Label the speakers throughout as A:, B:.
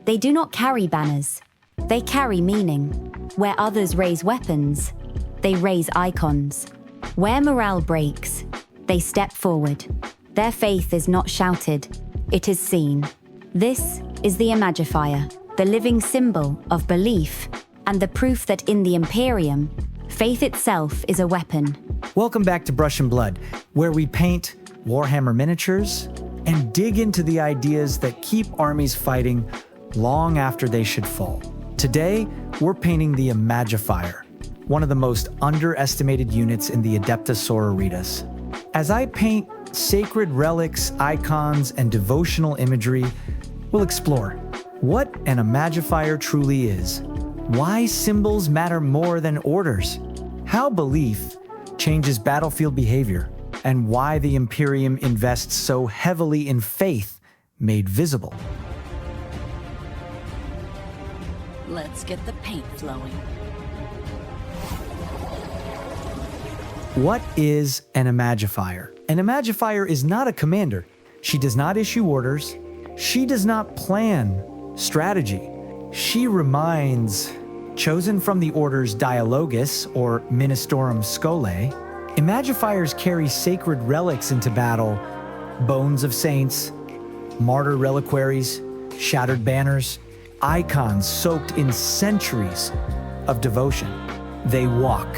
A: They do not carry banners. They carry meaning. Where others raise weapons, they raise icons. Where morale breaks, they step forward. Their faith is not shouted, it is seen. This is the Imagifier, the living symbol of belief and the proof that in the Imperium, faith itself is a weapon.
B: Welcome back to Brush and Blood, where we paint warhammer miniatures and dig into the ideas that keep armies fighting long after they should fall. Today, we're painting the Imagifier, one of the most underestimated units in the Adepta Sororitas. As I paint sacred relics, icons, and devotional imagery, we'll explore what an Imagifier truly is, why symbols matter more than orders, how belief changes battlefield behavior, and why the Imperium invests so heavily in faith made visible.
C: Let's get the paint flowing.
B: What is an Imagifier? An Imagifier is not a commander. She does not issue orders. She does not plan strategy. She reminds, chosen from the orders Dialogus or Ministorum Scholae. Imagifiers carry sacred relics into battle, bones of saints, martyr reliquaries, shattered banners, icons soaked in centuries of devotion. They walk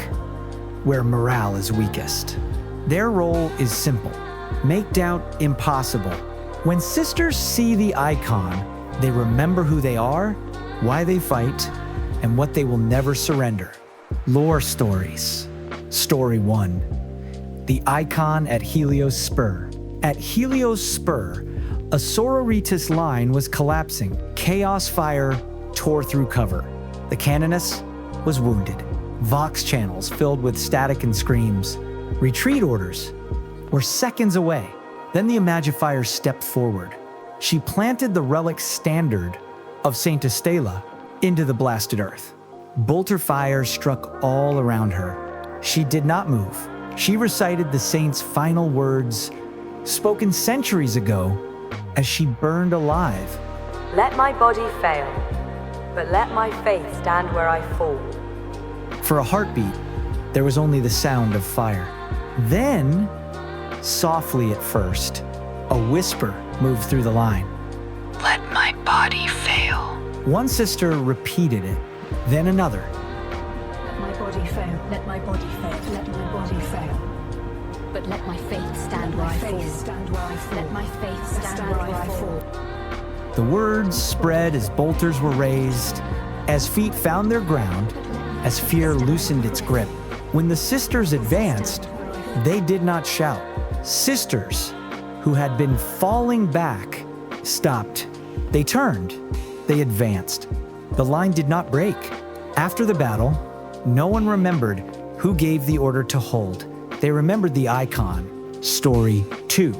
B: where morale is weakest. Their role is simple: make doubt impossible. When sisters see the icon, they remember who they are, why they fight, and what they will never surrender. Lore stories. Story 1. The icon at Helios Spur. At Helios Spur, a Sororitas line was collapsing. Chaos fire tore through cover. The canoness was wounded. Vox channels filled with static and screams. Retreat orders were seconds away. Then the Imagifier stepped forward. She planted the relic standard of Saint Estela into the blasted earth. Bolter fire struck all around her. She did not move. She recited the saint's final words, spoken centuries ago, as she burned alive.
D: Let my body fail, but let my faith stand where I fall.
B: For a heartbeat, there was only the sound of fire. Then, softly at first, a whisper moved through the line.
C: Let my body fail.
B: One sister repeated it, then another.
E: Let my body fail, let my body fail, let my body fail.
C: But let my faith stand where I fall. Let my faith stand where I fall.
B: The words spread as bolters were raised, as feet found their ground, as fear loosened its grip. When the sisters advanced, they did not shout. Sisters who had been falling back stopped. They turned. They advanced. The line did not break. After the battle, no one remembered who gave the order to hold. They remembered the icon. Story 2.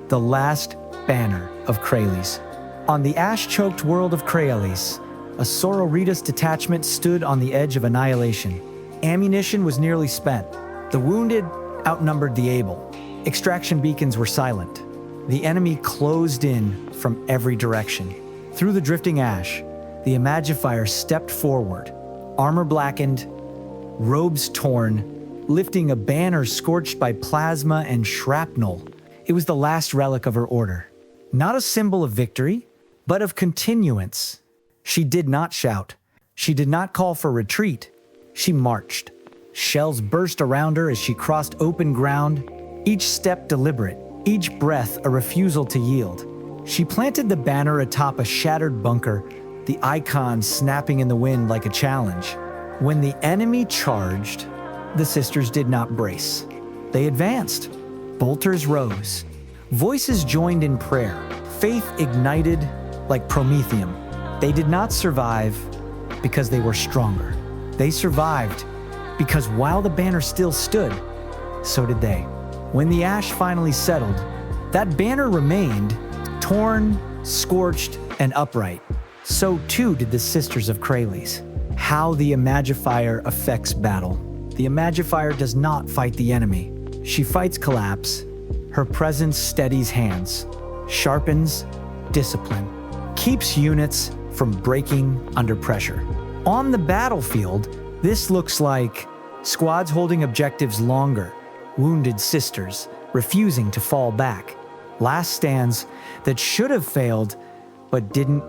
B: The last banner of Kralis. On the ash-choked world of Kralis, a Sororitas detachment stood on the edge of annihilation. Ammunition was nearly spent. The wounded outnumbered the able. Extraction beacons were silent. The enemy closed in from every direction. Through the drifting ash, the Imagifier stepped forward, armor blackened, robes torn, lifting a banner scorched by plasma and shrapnel. It was the last relic of her order. Not a symbol of victory, but of continuance. She did not shout. She did not call for retreat. She marched. Shells burst around her as she crossed open ground, each step deliberate, each breath a refusal to yield. She planted the banner atop a shattered bunker, the icon snapping in the wind like a challenge. When the enemy charged, the sisters did not brace. They advanced. Bolters rose. Voices joined in prayer. Faith ignited like promethium. They did not survive because they were stronger. They survived because while the banner still stood, so did they. When the ash finally settled, that banner remained torn, scorched, and upright. So too did the Sisters of Kralis. How the Imagifier affects battle. The Imagifier does not fight the enemy. She fights collapse. Her presence steadies hands, sharpens discipline, keeps units from breaking under pressure. On the battlefield, this looks like squads holding objectives longer, wounded sisters refusing to fall back, last stands that should have failed but didn't.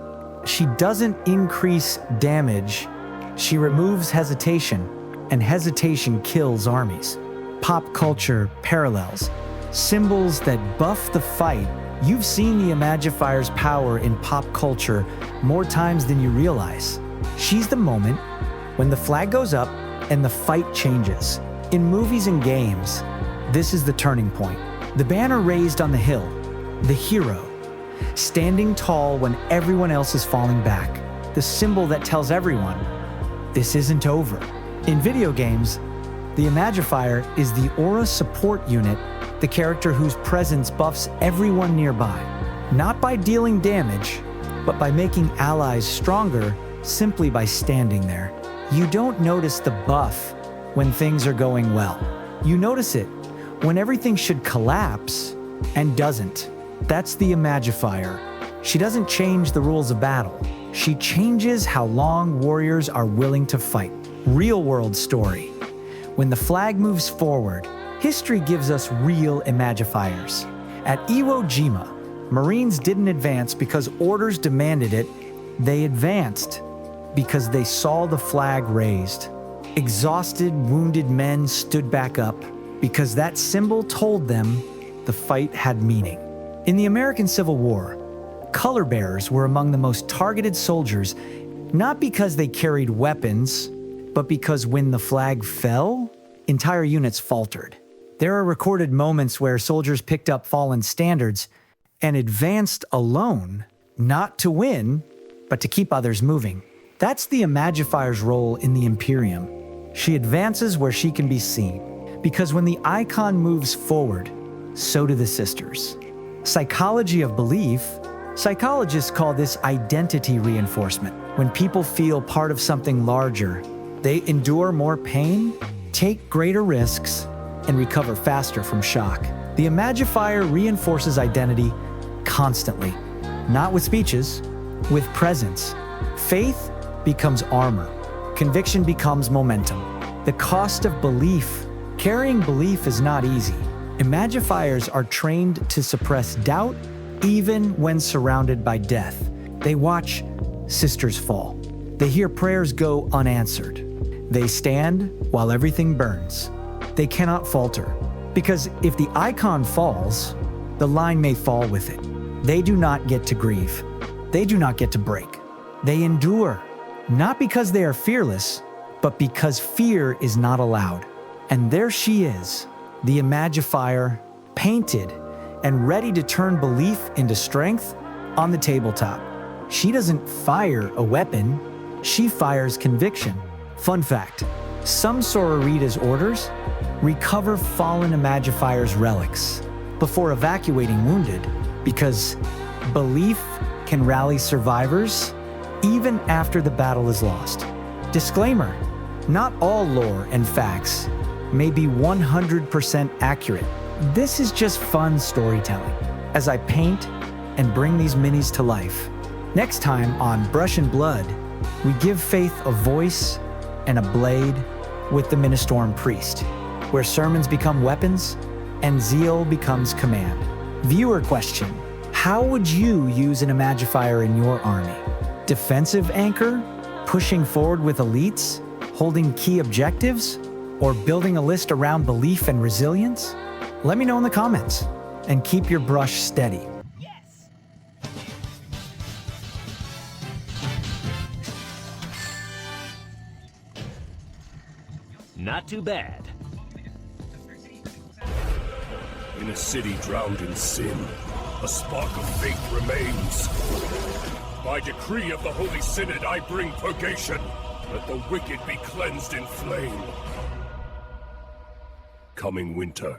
B: She doesn't increase damage, she removes hesitation, and hesitation kills armies. Pop culture parallels, symbols that buff the fight. You've seen the Imagifier's power in pop culture more times than you realize. She's the moment when the flag goes up and the fight changes. In movies and games, this is the turning point. The banner raised on the hill, the hero, standing tall when everyone else is falling back. The symbol that tells everyone, this isn't over. In video games, the Imagifier is the aura support unit, the character whose presence buffs everyone nearby. Not by dealing damage, but by making allies stronger simply by standing there. You don't notice the buff when things are going well. You notice it when everything should collapse and doesn't. That's the Imagifier. She doesn't change the rules of battle. She changes how long warriors are willing to fight. Real-world story. When the flag moves forward, history gives us real Imagifiers. At Iwo Jima, Marines didn't advance because orders demanded it. They advanced because they saw the flag raised. Exhausted, wounded men stood back up because that symbol told them the fight had meaning. In the American Civil War, color bearers were among the most targeted soldiers, not because they carried weapons, but because when the flag fell, entire units faltered. There are recorded moments where soldiers picked up fallen standards and advanced alone, not to win, but to keep others moving. That's the Imagifier's role in the Imperium. She advances where she can be seen, because when the icon moves forward, so do the sisters. Psychology of belief. Psychologists call this identity reinforcement. When people feel part of something larger, they endure more pain, take greater risks, and recover faster from shock. The Imagifier reinforces identity constantly, not with speeches, with presence. Faith becomes armor. Conviction becomes momentum. The cost of belief. Carrying belief is not easy. Imagifiers are trained to suppress doubt even when surrounded by death. They watch sisters fall. They hear prayers go unanswered. They stand while everything burns. They cannot falter, because if the icon falls, the line may fall with it. They do not get to grieve. They do not get to break. They endure, not because they are fearless, but because fear is not allowed. And there she is, the Imagifier, painted and ready to turn belief into strength on the tabletop. She doesn't fire a weapon, she fires conviction. Fun fact, some Sororitas orders recover fallen Imagifier's relics before evacuating wounded, because belief can rally survivors even after the battle is lost. Disclaimer, not all lore and facts may be 100% accurate. This is just fun storytelling as I paint and bring these minis to life. Next time on Brush and Blood, we give faith a voice and a blade with the Ministorum Priest, where sermons become weapons and zeal becomes command. Viewer question, how would you use an Imagifier in your army? Defensive anchor? Pushing forward with elites? Holding key objectives? Or building a list around belief and resilience? Let me know in the comments, and keep your brush steady.
F: Not too bad.
G: In a city drowned in sin, a spark of faith remains. By decree of the Holy Synod, I bring purgation. Let the wicked be cleansed in flame. Coming winter,